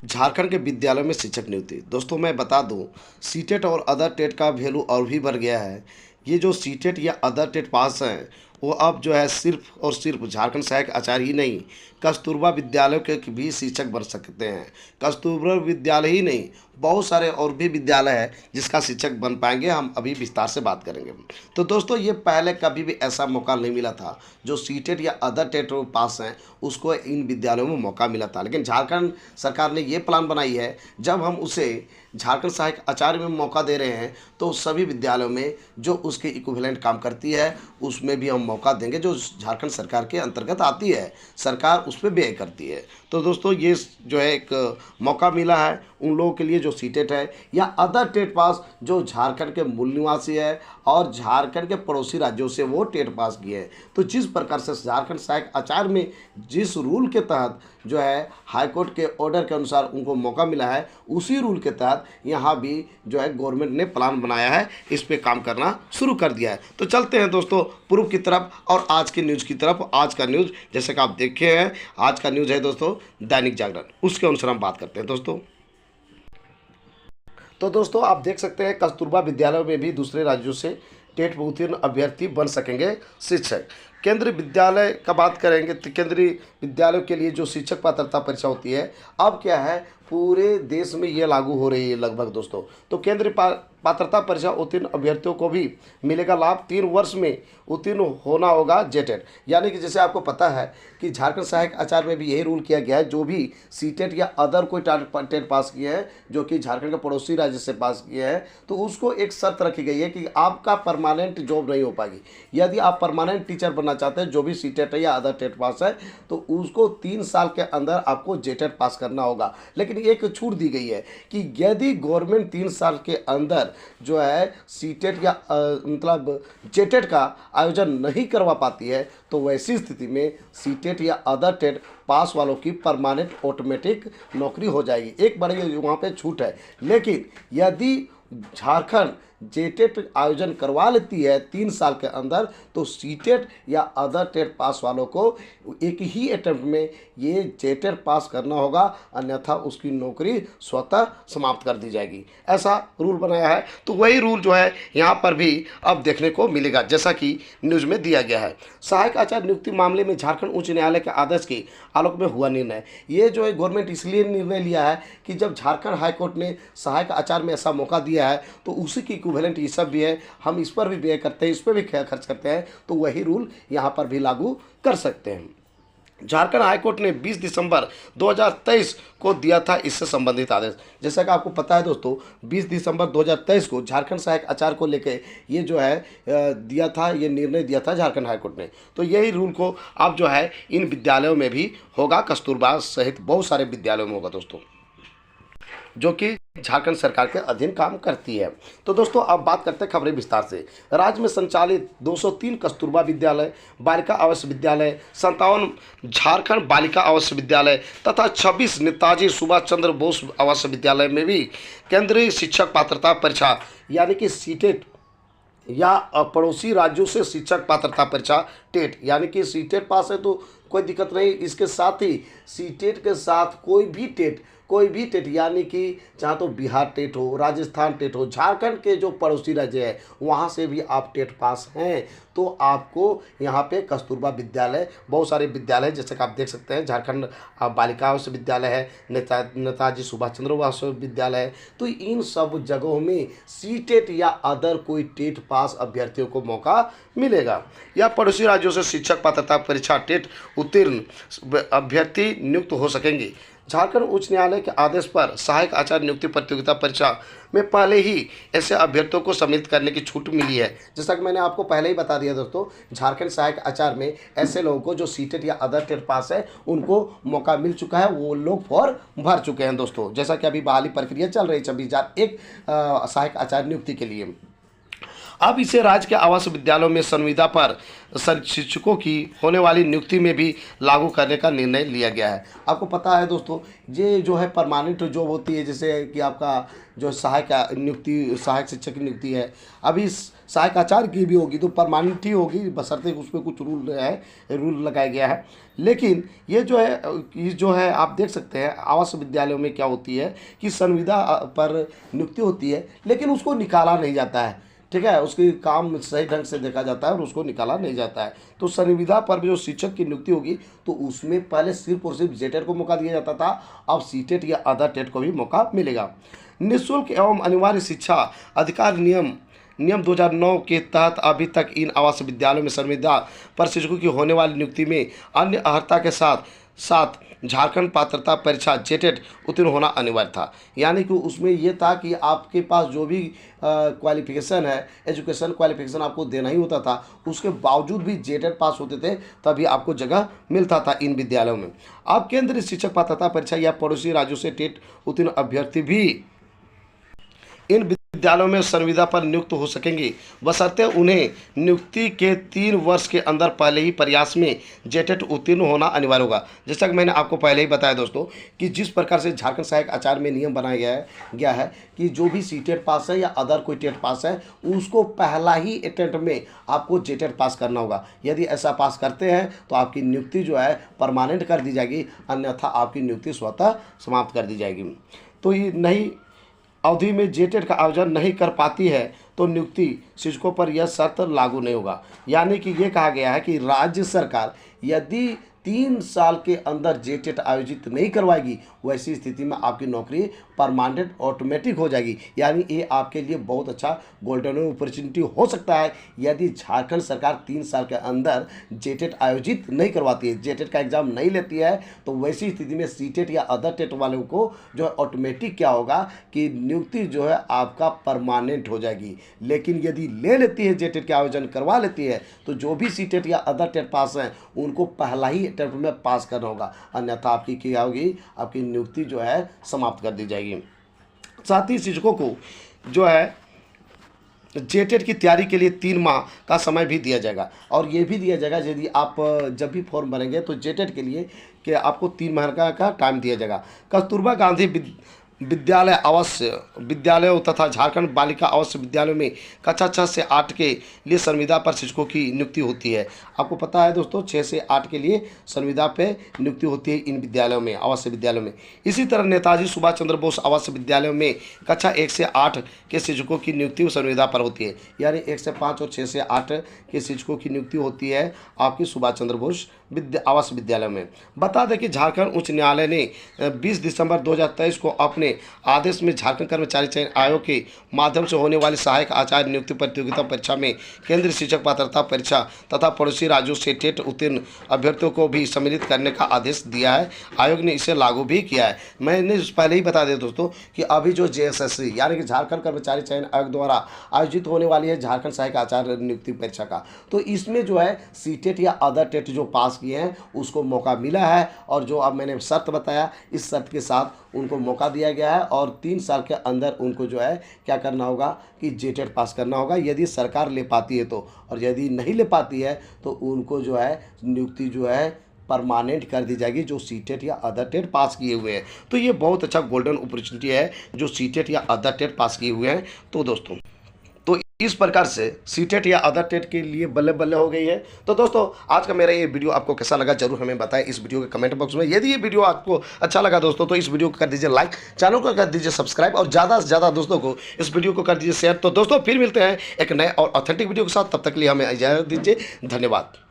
झारखंड के विद्यालयों में शिक्षक नियुक्ति। दोस्तों मैं बता दूं, सीटेट और अदर टेट का वैल्यू और भी बढ़ गया है। ये जो सीटेट या अदर टेट पास हैं वो अब जो है सिर्फ और सिर्फ झारखंड सहायक आचार्य ही नहीं, कस्तूरबा विद्यालयों के भी शिक्षक बन सकते हैं। कस्तूरबा विद्यालय ही नहीं, बहुत सारे और भी विद्यालय है जिसका शिक्षक बन पाएंगे। हम अभी विस्तार से बात करेंगे। तो दोस्तों ये पहले कभी भी ऐसा मौका नहीं मिला था। जो सीटेट या अदर टेट पास हैं उसको इन विद्यालयों में मौका मिला था, लेकिन झारखंड सरकार ने ये प्लान बनाई है, जब हम उसे झारखंड सहायक आचार्य में मौका दे रहे हैं तो सभी विद्यालयों में जो उसके इक्विवेलेंट काम करती है उसमें भी हम मौका देंगे, जो झारखंड सरकार के अंतर्गत आती है, सरकार उस पर व्यय करती है। तो दोस्तों ये जो है एक मौका मिला है उन लोगों के लिए जो सीटेट है या अदर टेट पास, जो झारखंड के मूल निवासी है और झारखंड के पड़ोसी राज्यों से वो टेट पास किए हैं। तो जिस प्रकार से झारखंड सहायक आचार्य में जिस रूल के तहत जो है हाईकोर्ट के ऑर्डर के अनुसार उनको मौका मिला है, उसी रूल के तहत यहाँ भी जो है गवर्नमेंट ने प्लान बनाया है, इस पे काम करना शुरू कर दिया है। तो चलते हैं दोस्तों पूर्व की तरफ और आज की न्यूज़ की तरफ। आज का न्यूज़ जैसे कि आप देखे हैं, आज का न्यूज़ है दोस्तों दैनिक जागरण, उसके अनुसार हम बात करते हैं दोस्तों। तो दोस्तों आप देख सकते हैं कस्तूरबा विद्यालयों में भी दूसरे राज्यों से टेट में उत्तीर्ण अभ्यर्थी बन सकेंगे शिक्षक। केंद्रीय विद्यालय का बात करेंगे तो केंद्रीय विद्यालयों के लिए जो शिक्षक पात्रता परीक्षा होती है अब क्या है पूरे देश में ये लागू हो रही है लगभग दोस्तों। तो केंद्रीय पात्रता परीक्षा उत्तीर्ण अभ्यर्थियों को भी मिलेगा लाभ। 3 वर्ष में उत्तीर्ण होना होगा जेटेट, यानी कि जैसे आपको पता है कि झारखंड सहायक आचार्य में भी यही रूल किया गया है, जो भी सीटेट या अदर कोई टेट पास किए हैं जो कि झारखंड के पड़ोसी राज्य से पास किए हैं, तो उसको एक शर्त रखी गई है कि आपका परमानेंट जॉब नहीं हो पाएगी। यदि आप परमानेंट टीचर बनना चाहते हैं, जो भी सीटेट है या अदर टेट पास है, तो उसको 3 साल के अंदर आपको जेटेट पास करना होगा। लेकिन एक छूट दी गई है कि यदि गवर्नमेंट 3 साल के अंदर जो है सीटेट या मतलब जेटेट का आयोजन नहीं करवा पाती है, तो वैसी स्थिति में सीटेट या अदर टेट पास वालों की परमानेंट ऑटोमेटिक नौकरी हो जाएगी। एक बड़ी वहाँ पे छूट है। लेकिन यदि झारखंड जेटेट आयोजन करवा लेती है 3 साल के अंदर, तो सीटेट या अदर टेट पास वालों को एक ही अटेम्प्ट में ये जेटेट पास करना होगा, अन्यथा उसकी नौकरी स्वतः समाप्त कर दी जाएगी। ऐसा रूल बनाया है। तो वही रूल जो है यहाँ पर भी अब देखने को मिलेगा, जैसा कि न्यूज़ में दिया गया है। सहायक आचार्य नियुक्ति मामले में झारखंड उच्च न्यायालय के आदेश के आलोक में हुआ निर्णय। ये जो है गवर्नमेंट इसलिए निर्णय लिया है कि जब झारखंड हाईकोर्ट ने सहायक आचार्य में ऐसा मौका दिया है तो उसी की इक्विवेलेंट ये सब भी है, हम इस पर भी व्यय करते हैं, इस पर भी खर्च करते हैं, तो वही रूल यहाँ पर भी लागू कर सकते हैं। झारखंड हाईकोर्ट ने 20 दिसंबर 2023 को दिया था इससे संबंधित आदेश। जैसा कि आपको पता है दोस्तों, 20 दिसंबर 2023 को झारखंड सहायक आचार्य को लेकर ये जो है दिया था, ये निर्णय दिया था झारखंड हाईकोर्ट ने। तो यही रूल को अब जो है इन विद्यालयों में भी होगा, कस्तूरबा सहित बहुत सारे विद्यालयों में होगा दोस्तों, जो कि झारखंड सरकार के अधीन काम करती है। तो दोस्तों अब बात करते हैं खबरें विस्तार से। राज्य में संचालित 203 कस्तूरबा विद्यालय, बालिका आवासीय विद्यालय, 57 झारखंड बालिका आवासीय विद्यालय तथा 26 नेताजी सुभाष चंद्र बोस आवासीय विद्यालय में भी केंद्रीय शिक्षक पात्रता परीक्षा यानी कि सीटेट या पड़ोसी राज्यों से शिक्षक पात्रता परीक्षा टेट, यानी कि सीटेट पास है तो कोई दिक्कत नहीं। इसके साथ ही सीटेट के साथ कोई भी टेट यानी कि चाहे तो बिहार टेट हो, राजस्थान टेट हो, झारखंड के जो पड़ोसी राज्य है वहाँ से भी आप टेट पास हैं तो आपको यहाँ पे कस्तूरबा विद्यालय, बहुत सारे विद्यालय जैसे कि आप देख सकते हैं, झारखंड बालिका आवासीय विद्यालय है, नेताजी सुभाष चंद्र बोस विद्यालय है, तो इन सब जगहों में सीटेट या अदर कोई टेट पास अभ्यर्थियों को मौका मिलेगा। या पड़ोसी राज्यों से शिक्षक पात्रता परीक्षा टेट उत्तीर्ण अभ्यर्थी नियुक्त हो सकेंगे। झारखंड उच्च न्यायालय के आदेश पर सहायक आचार्य नियुक्ति प्रतियोगिता परीक्षा में पहले ही ऐसे अभ्यर्थियों को सम्मिलित करने की छूट मिली है। जैसा कि मैंने आपको पहले ही बता दिया दोस्तों, झारखंड सहायक आचार्य में ऐसे लोगों को जो सीटेट या अदर टेट पास है उनको मौका मिल चुका है, वो लोग फॉर्म भर चुके हैं दोस्तों। जैसा कि अभी बहाली प्रक्रिया चल रही है 26,001 सहायक आचार्य नियुक्ति के लिए। अब इसे राज्य के आवासीय विद्यालयों में संविदा पर शिक्षकों की होने वाली नियुक्ति में भी लागू करने का निर्णय लिया गया है। आपको पता है दोस्तों, ये जो है परमानेंट जॉब होती है, जैसे कि आपका जो सहायक नियुक्ति, सहायक शिक्षक की नियुक्ति है, अभी सहायक आचार्य की भी होगी तो परमानेंट ही होगी, बशर्ते उसमें कुछ रूल लगाया गया है। लेकिन ये जो है आप देख सकते हैं आवासीय विद्यालयों में क्या होती है कि संविदा पर नियुक्ति होती है, लेकिन उसको निकाला नहीं जाता है, ठीक है, उसकी काम सही ढंग से देखा जाता है और उसको निकाला नहीं जाता है। तो संविदा पर जो शिक्षक की नियुक्ति होगी तो उसमें पहले सिर्फ और सिर्फ जेटेट को मौका दिया जाता था, अब सीटेट या अदर टेट को भी मौका मिलेगा। निःशुल्क एवं अनिवार्य शिक्षा अधिकार नियम 2009 के तहत अभी तक इन आवासीय विद्यालयों में संविदा पर शिक्षकों की होने वाली नियुक्ति में अन्य अर्हता के साथ झारखंड पात्रता परीक्षा जेटेट उत्तीर्ण होना अनिवार्य था। यानी कि उसमें यह था कि आपके पास जो भी क्वालिफिकेशन है, एजुकेशन क्वालिफिकेशन आपको देना ही होता था, उसके बावजूद भी जेटेट पास होते थे तभी आपको जगह मिलता था इन विद्यालयों में। अब केंद्रीय शिक्षक पात्रता परीक्षा या पड़ोसी राज्यों से टेट उत्तीर्ण अभ्यर्थी भी इन विद्यालयों में संविदा पर नियुक्त हो सकेंगे, बशर्ते उन्हें नियुक्ति के 3 वर्ष के अंदर पहले ही प्रयास में जेटेट उत्तीर्ण होना अनिवार्य होगा। जैसा कि मैंने आपको पहले ही बताया दोस्तों कि जिस प्रकार से झारखंड सहायक आचार्य में नियम बनाया गया है कि जो भी सीटेट पास है या अदर कोई टेट पास है उसको पहला ही अटेम्प्ट में आपको जेटेट पास करना होगा। यदि ऐसा पास करते हैं तो आपकी नियुक्ति जो है परमानेंट कर दी जाएगी, अन्यथा आपकी नियुक्ति स्वतः समाप्त कर दी जाएगी। तो ये नहीं अवधि में जेटेट का आयोजन नहीं कर पाती है तो नियुक्ति शिक्षकों पर यह शर्त लागू नहीं होगा। यानी कि ये कहा गया है कि राज्य सरकार यदि 3 साल के अंदर जेटेट आयोजित नहीं करवाएगी, वैसी स्थिति में आपकी नौकरी परमानेंट ऑटोमेटिक हो जाएगी। यानी ये आपके लिए बहुत अच्छा गोल्डन अपॉर्चुनिटी हो सकता है यदि झारखंड सरकार 3 साल के अंदर जेटेट आयोजित नहीं करवाती है, जेटेट का एग्ज़ाम नहीं लेती है, तो वैसी स्थिति में सीटेट या अदर टेट वालों को जो है ऑटोमेटिक क्या होगा कि नियुक्ति जो है आपका परमानेंट हो जाएगी। लेकिन यदि ले लेती है, जेटेट के आयोजन करवा लेती है, तो जो भी सीटेट या अदर टेट पास हैं उनको पहला ही अटेम्प्ट में पास करना होगा, अन्यथा आपकी क्या होगी, आपकी नियुक्ति जो है समाप्त कर दी जाएगी। साथ ही शिक्षकों को जो है जेटेट की तैयारी के लिए 3 माह का समय भी दिया जाएगा और ये भी दिया जाएगा यदि आप जब भी फॉर्म भरेंगे तो जेटेट के लिए कि आपको 3 महीने का टाइम दिया जाएगा। कस्तूरबा गांधी विद्यालयों तथा झारखंड बालिका आवासीय विद्यालयों में कक्षा 6 से 8 के लिए संविदा पर शिक्षकों की नियुक्ति होती है। आपको पता है दोस्तों 6 से 8 के लिए संविदा पे नियुक्ति होती है इन विद्यालयों में, आवासीय विद्यालयों में। इसी तरह नेताजी सुभाष चंद्र बोस आवासीय विद्यालयों में कक्षा 1 से 8 के शिक्षकों की नियुक्ति संविदा पर होती है। यानी 1 से 5 और 6 से 8 के शिक्षकों की नियुक्ति होती है आपकी सुभाष चंद्र बोस आवासीय विद्यालय में। बता दें कि झारखंड उच्च न्यायालय ने 20 दिसंबर 2023 को अपने आदेश में झारखंड कर्मचारी चयन आयोग के माध्यम से होने वाली सहायक आचार्य नियुक्ति प्रतियोगिता परीक्षा में केंद्रीय शिक्षक पात्रता परीक्षा तथा पड़ोसी राज्यों से टेट उत्तीर्ण अभ्यर्थियों को भी सम्मिलित करने का आदेश दिया है। आयोग ने इसे लागू भी किया है। मैंने पहले ही बता दिया दोस्तों कि अभी जो JSSC यानी कि झारखंड कर्मचारी चयन आयोग द्वारा आयोजित होने वाली है झारखंड सहायक आचार्य नियुक्ति परीक्षा का, तो इसमें जो है सीटेट या अदर टेट जो पास किए हैं उसको मौका मिला है और जो अब मैंने शर्त बताया इस शर्त के साथ उनको मौका दिया गया है और 3 साल के अंदर उनको जो है क्या करना होगा कि जेटेट पास करना होगा यदि सरकार ले पाती है तो, और यदि नहीं ले पाती है तो उनको जो है नियुक्ति जो है परमानेंट कर दी जाएगी जो सीटेट या अदर टेट पास किए हुए हैं। तो ये बहुत अच्छा गोल्डन अपॉर्चुनिटी है जो सीटेट या अदर टेट पास किए हुए हैं। तो दोस्तों तो इस प्रकार से सीटेट या अदर टेट के लिए बल्ले बल्ले हो गई है। तो दोस्तों आज का मेरा ये वीडियो आपको कैसा लगा जरूर हमें बताएं इस वीडियो के कमेंट बॉक्स में। यदि ये वीडियो आपको अच्छा लगा दोस्तों तो इस वीडियो को कर दीजिए लाइक, चैनल को कर दीजिए सब्सक्राइब और ज़्यादा से ज़्यादा दोस्तों को इस वीडियो को कर दीजिए शेयर। तो दोस्तों फिर मिलते हैं एक नए और ऑथेंटिक वीडियो के साथ, तब तक के लिए हमें इजाज़त दीजिए। धन्यवाद।